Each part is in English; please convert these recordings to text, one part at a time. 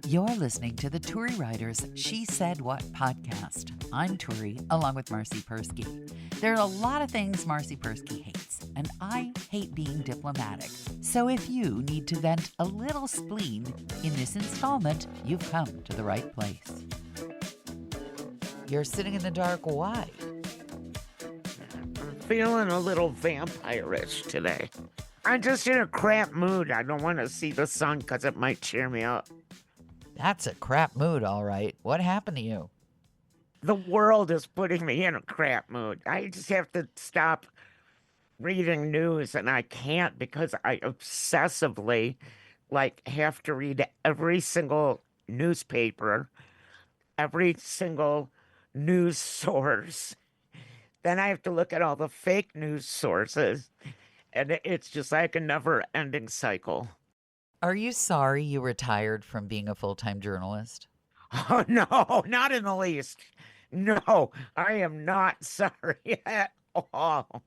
You're listening to the Turi Writers She Said What podcast. I'm Turi, along with Marcy Persky. There are a lot of things Marcy Persky hates, and I hate being diplomatic. So if you need to vent a little spleen in this installment, you've come to the right place. You're sitting in the dark. Why? I'm feeling a little vampire-ish today. I'm just in a crap mood. I don't want to see the sun because it might cheer me up. That's a crap mood, all right. What happened to you? The world is putting me in a crap mood. I just have to stop reading news, and I can't because I obsessively, have to read every single newspaper, every single news source. Then I have to look at all the fake news sources, and it's just like a never-ending cycle. Are you sorry you retired from being a full-time journalist? Oh, no, not in the least. No, I am not sorry at all.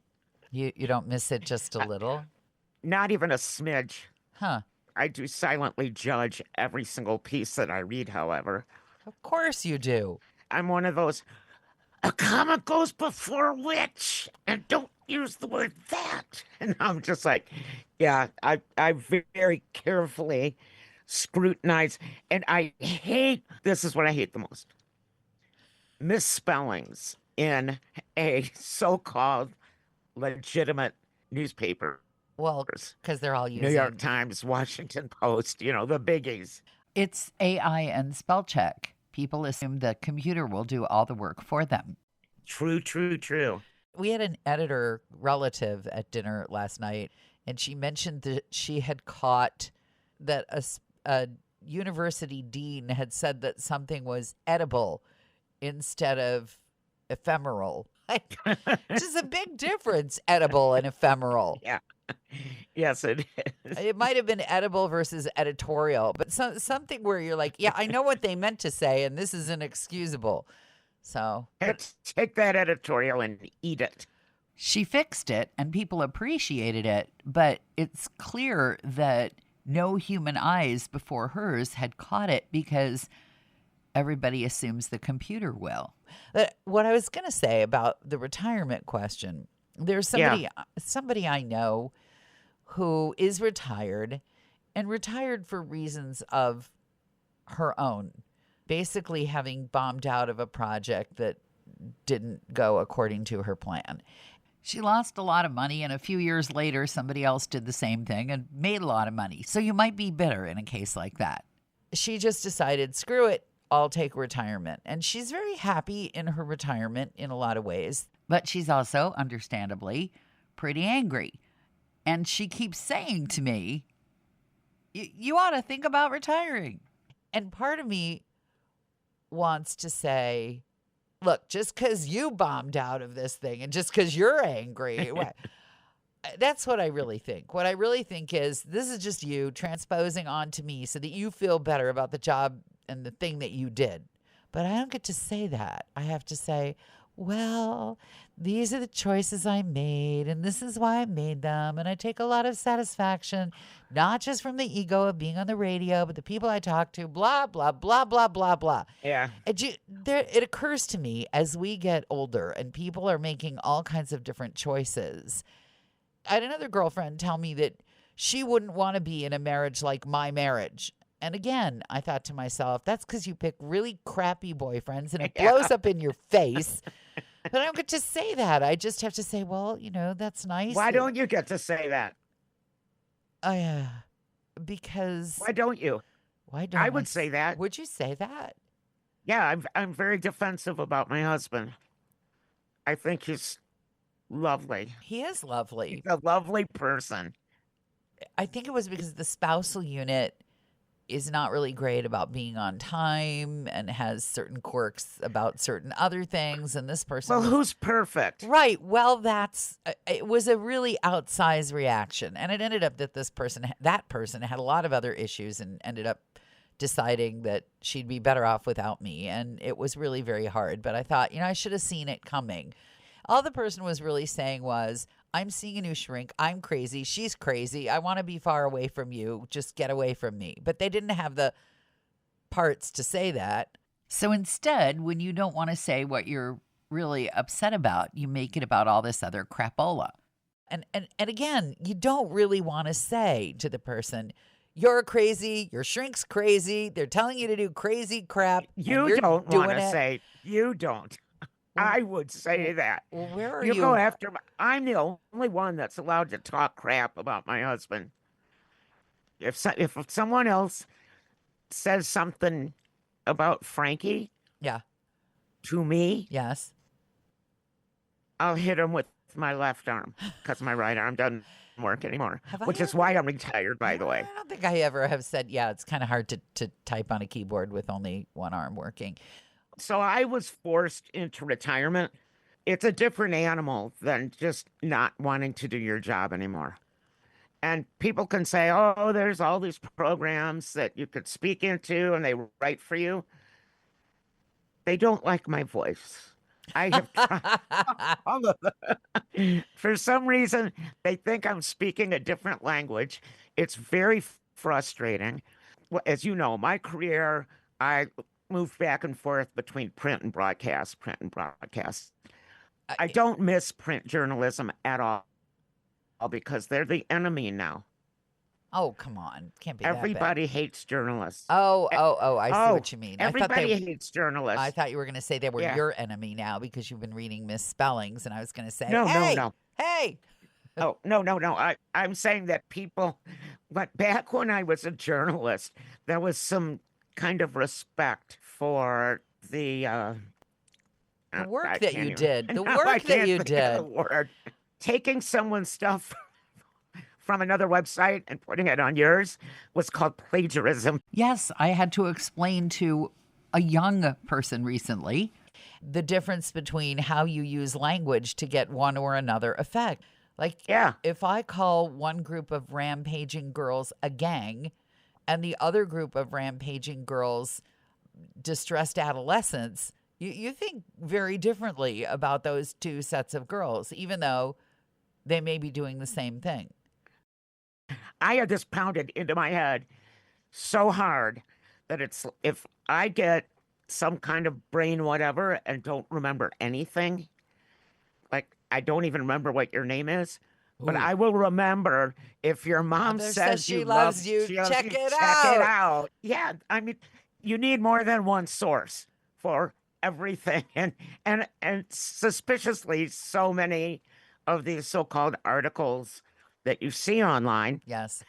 You don't miss it just a little? Not even a smidge. Huh. I do silently judge every single piece that I read, however. Of course you do. I'm one of those, a comic goes before which, and don't use the word that. And I'm just like, yeah, I very carefully scrutinize, and I hate, this is what I hate the most, misspellings in a so-called legitimate newspaper. Well, because they're all using New York Times, Washington Post, the biggies. It's AI and spell check. People assume the computer will do all the work for them. True. We had an editor relative at dinner last night, and she mentioned that she had caught that a university dean had said that something was edible instead of ephemeral. Which is a big difference, edible and ephemeral. Yeah. Yes, it is. It might have been edible versus editorial, but something where you're like, yeah, I know what they meant to say, and this is inexcusable. So take that editorial and eat it. She fixed it, and people appreciated it, but it's clear that no human eyes before hers had caught it because everybody assumes the computer will. What I was going to say about the retirement question, there's somebody I know who is retired and retired for reasons of her own, basically having bombed out of a project that didn't go according to her plan. She lost a lot of money, and a few years later, somebody else did the same thing and made a lot of money. So you might be bitter in a case like that. She just decided, screw it, I'll take retirement. And she's very happy in her retirement in a lot of ways. But she's also, understandably, pretty angry. And she keeps saying to me, you ought to think about retiring. And part of me wants to say, look, just because you bombed out of this thing and just because you're angry, that's what I really think. What I really think is this is just you transposing onto me so that you feel better about the job and the thing that you did. But I don't get to say that. I have to say, well, these are the choices I made, and this is why I made them. And I take a lot of satisfaction, not just from the ego of being on the radio, but the people I talk to, blah, blah, blah, blah, blah, blah. Yeah. It occurs to me as we get older and people are making all kinds of different choices. I had another girlfriend tell me that she wouldn't want to be in a marriage like my marriage. And again, I thought to myself, that's because you pick really crappy boyfriends and it blows up in your face. But I don't get to say that. I just have to say, well, that's nice. Why don't you get to say that? Because. Why don't you? Why don't I would say that. Would you say that? Yeah, I'm very defensive about my husband. I think he's lovely. He is lovely. He's a lovely person. I think it was because the spousal unit is not really great about being on time and has certain quirks about certain other things. And this person. Well, who's perfect? Right. Well, it was a really outsized reaction. And it ended up that that person had a lot of other issues and ended up deciding that she'd be better off without me. And it was really very hard. But I thought, I should have seen it coming. All the person was really saying was, I'm seeing a new shrink. I'm crazy. She's crazy. I want to be far away from you. Just get away from me. But they didn't have the parts to say that. So instead, when you don't want to say what you're really upset about, you make it about all this other crapola. And again, you don't really want to say to the person, you're crazy, your shrink's crazy, they're telling you to do crazy crap. You don't want to say, you don't. I would say that. Well, where are You you? go after, I'm the only one that's allowed to talk crap about my husband. If someone else says something about Frankie Yeah. to me, Yes. I'll hit him with my left arm because my right arm doesn't work anymore, Have I which is why I'm retired, by the way. I don't think I ever have said, yeah, it's kind of hard to type on a keyboard with only one arm working. So I was forced into retirement. It's a different animal than just not wanting to do your job anymore. And people can say, oh, there's all these programs that you could speak into and they write for you. They don't like my voice. I have tried all of them. For some reason, they think I'm speaking a different language. It's very frustrating. Well, as you know, my career, I moved back and forth between print and broadcast. I don't miss print journalism at all because they're the enemy now. Oh, come on. Can't be Everybody that bad. hates journalists. Oh, I see what you mean. Everybody hates journalists. I thought you were going to say they were your enemy now because you've been reading misspellings, and I was going to say, no. Hey. Oh, no. I'm saying that people, but back when I was a journalist, there was some kind of respect for the work that you did. The No, work that you think of did. the word. Taking someone's stuff from another website and putting it on yours was called plagiarism. Yes, I had to explain to a young person recently the difference between how you use language to get one or another effect. Like, if I call one group of rampaging girls a gang and the other group of rampaging girls distressed adolescents, you think very differently about those two sets of girls, even though they may be doing the same thing. I had this pounded into my head so hard that it's if I get some kind of brain whatever and don't remember anything, like I don't even remember what your name is, but I will remember if your mom says she loves you, check it out. Yeah, I mean, you need more than one source for everything, and suspiciously, so many of these so-called articles that you see online. Yes.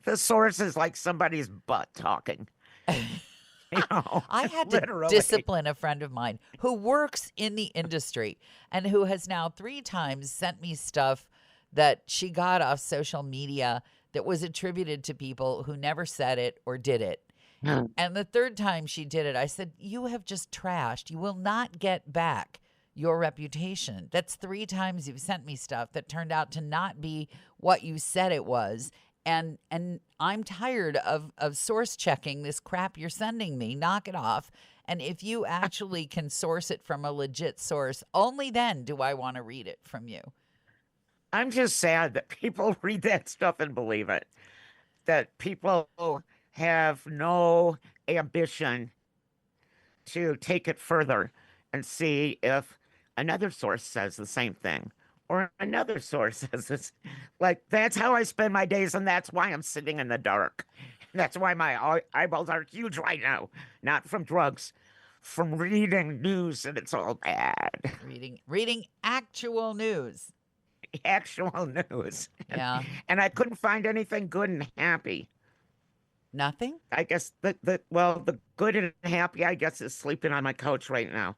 The source is like somebody's butt talking. You know, I had literally. to discipline a friend of mine who works in the industry and who has now 3 times sent me stuff that she got off social media that was attributed to people who never said it or did it. And the 3rd time she did it, I said, you have just trashed. You will not get back your reputation. That's 3 times you've sent me stuff that turned out to not be what you said it was. And I'm tired of source checking this crap you're sending me. Knock it off. And if you actually can source it from a legit source, only then do I want to read it from you. I'm just sad that people read that stuff and believe it. That people have no ambition to take it further and see if another source says the same thing. Or another source says this. Like, that's how I spend my days, and that's why I'm sitting in the dark. That's why my eyeballs are huge right now. Not from drugs, from reading news, and it's all bad. Reading actual news. Actual news. Yeah. And I couldn't find anything good and happy. Nothing? I guess the good and happy, I guess, is sleeping on my couch right now.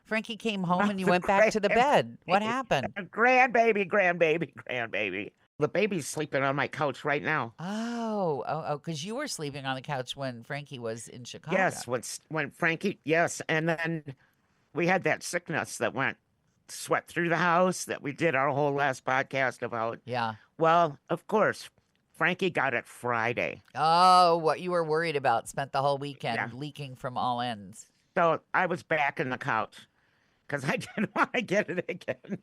Frankie came home and you went back to the bed. What happened? Grandbaby. The baby's sleeping on my couch right now. Oh, because you were sleeping on the couch when Frankie was in Chicago. Yes, when Frankie, yes. And then we had that sickness that swept through the house that we did our whole last podcast about. Yeah. Well, of course, Frankie got it Friday. Oh, what you were worried about. Spent the whole weekend leaking from all ends. So I was back in the couch because I didn't want to get it again.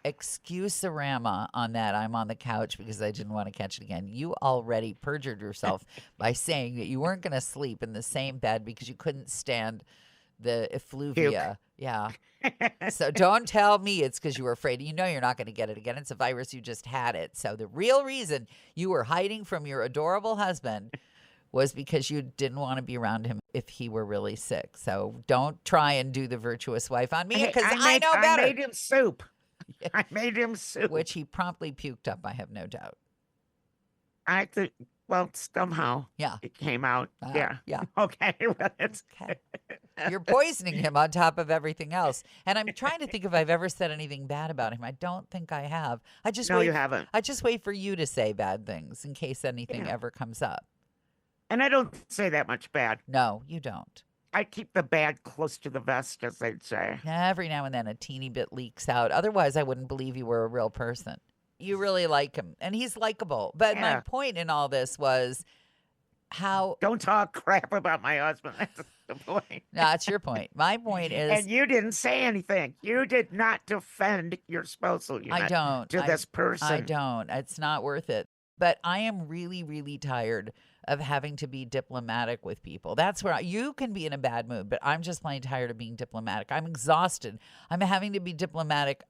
excuse-a-rama on that. I'm on the couch because I didn't want to catch it again. You already perjured yourself by saying that you weren't going to sleep in the same bed because you couldn't stand the effluvia. Yeah. So don't tell me it's because you were afraid. You know you're not going to get it again. It's a virus. You just had it. So the real reason you were hiding from your adorable husband was because you didn't want to be around him if he were really sick. So don't try and do the virtuous wife on me because I know better. I made him soup. I made him soup. Which he promptly puked up, I have no doubt. I think, well, somehow Yeah. it came out. Yeah. Yeah. Okay. Well, Okay. You're poisoning him on top of everything else. And I'm trying to think if I've ever said anything bad about him. I don't think I have. No, you haven't. I just wait for you to say bad things in case anything ever comes up. And I don't say that much bad. No, you don't. I keep the bad close to the vest, as they'd say. Every now and then a teeny bit leaks out. Otherwise, I wouldn't believe you were a real person. You really like him, and he's likable. But my point in all this was how... Don't talk crap about my husband. That's the point. No, that's your point. My point is... And you didn't say anything. You did not defend your spousal unit I don't. to this person. I don't. It's not worth it. But I am really, really tired of having to be diplomatic with people. That's where you can be in a bad mood, but I'm just plain tired of being diplomatic. I'm exhausted. I'm having to be diplomatic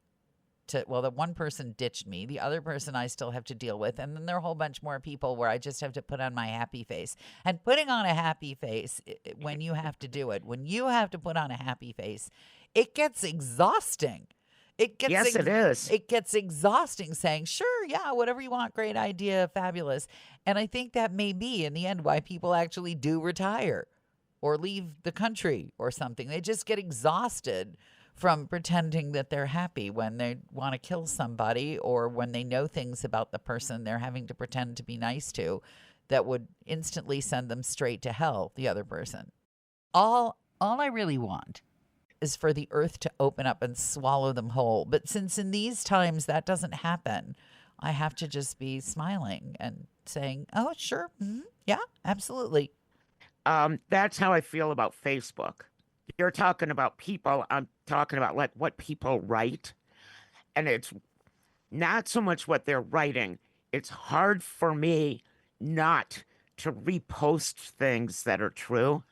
the one person ditched me. The other person I still have to deal with. And then there are a whole bunch more people where I just have to put on my happy face. And putting on a happy face when you have to do it, when you have to put on a happy face, it gets exhausting. It is. It gets exhausting saying, sure, yeah, whatever you want, great idea, fabulous. And I think that may be, in the end, why people actually do retire or leave the country or something. They just get exhausted from pretending that they're happy when they want to kill somebody or when they know things about the person they're having to pretend to be nice to that would instantly send them straight to hell, the other person. All I really want is for the earth to open up and swallow them whole. But since in these times that doesn't happen, I have to just be smiling and saying, oh, sure. Mm-hmm. Yeah, absolutely. That's how I feel about Facebook. You're talking about people. I'm talking about like what people write. And it's not so much what they're writing. It's hard for me not to repost things that are true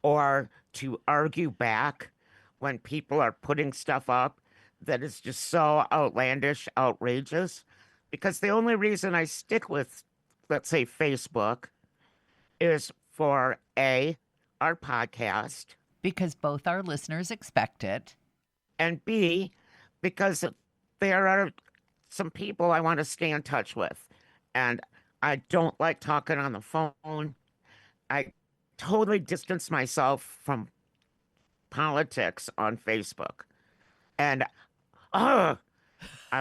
or to argue back when people are putting stuff up that is just so outlandish, outrageous. Because the only reason I stick with, let's say, Facebook is for our podcast. Because both our listeners expect it. And B, because there are some people I want to stay in touch with. And I don't like talking on the phone. I totally distance myself from politics on Facebook. And I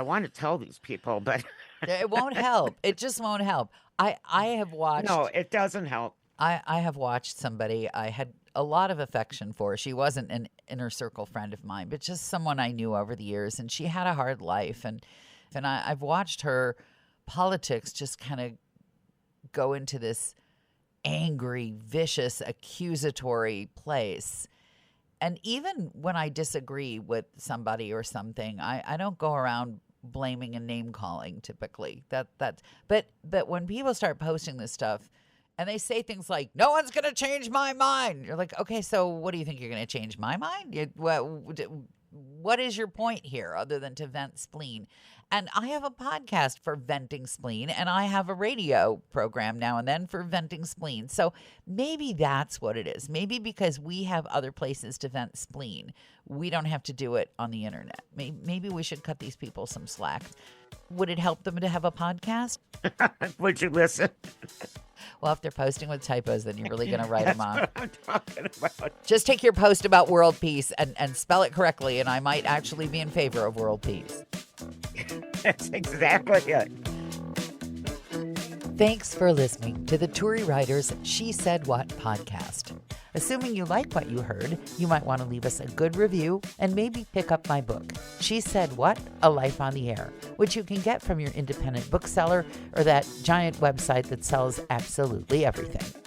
want to tell these people, but it won't help. It just won't help. I have watched. No, it doesn't help. I have watched somebody I had a lot of affection for. She wasn't an inner circle friend of mine, but just someone I knew over the years. And she had a hard life. And I've watched her politics just kind of go into this angry, vicious, accusatory place. And even when I disagree with somebody or something, I don't go around blaming and name calling typically. But when people start posting this stuff and they say things like, no one's going to change my mind. You're like, okay, so what do you think? You're going to change my mind? What is your point here other than to vent spleen? And I have a podcast for venting spleen, and I have a radio program now and then for venting spleen. So maybe that's what it is. Maybe because we have other places to vent spleen, we don't have to do it on the internet. Maybe we should cut these people some slack. Would it help them to have a podcast? Would you listen? Well, if they're posting with typos, then you're really going to write them off. That's what I'm talking about. Just take your post about world peace and spell it correctly, and I might actually be in favor of world peace. That's exactly it. Thanks for listening to the Turi Writers She Said What podcast. Assuming you like what you heard, you might want to leave us a good review and maybe pick up my book, She Said What? A Life on the Air, which you can get from your independent bookseller or that giant website that sells absolutely everything.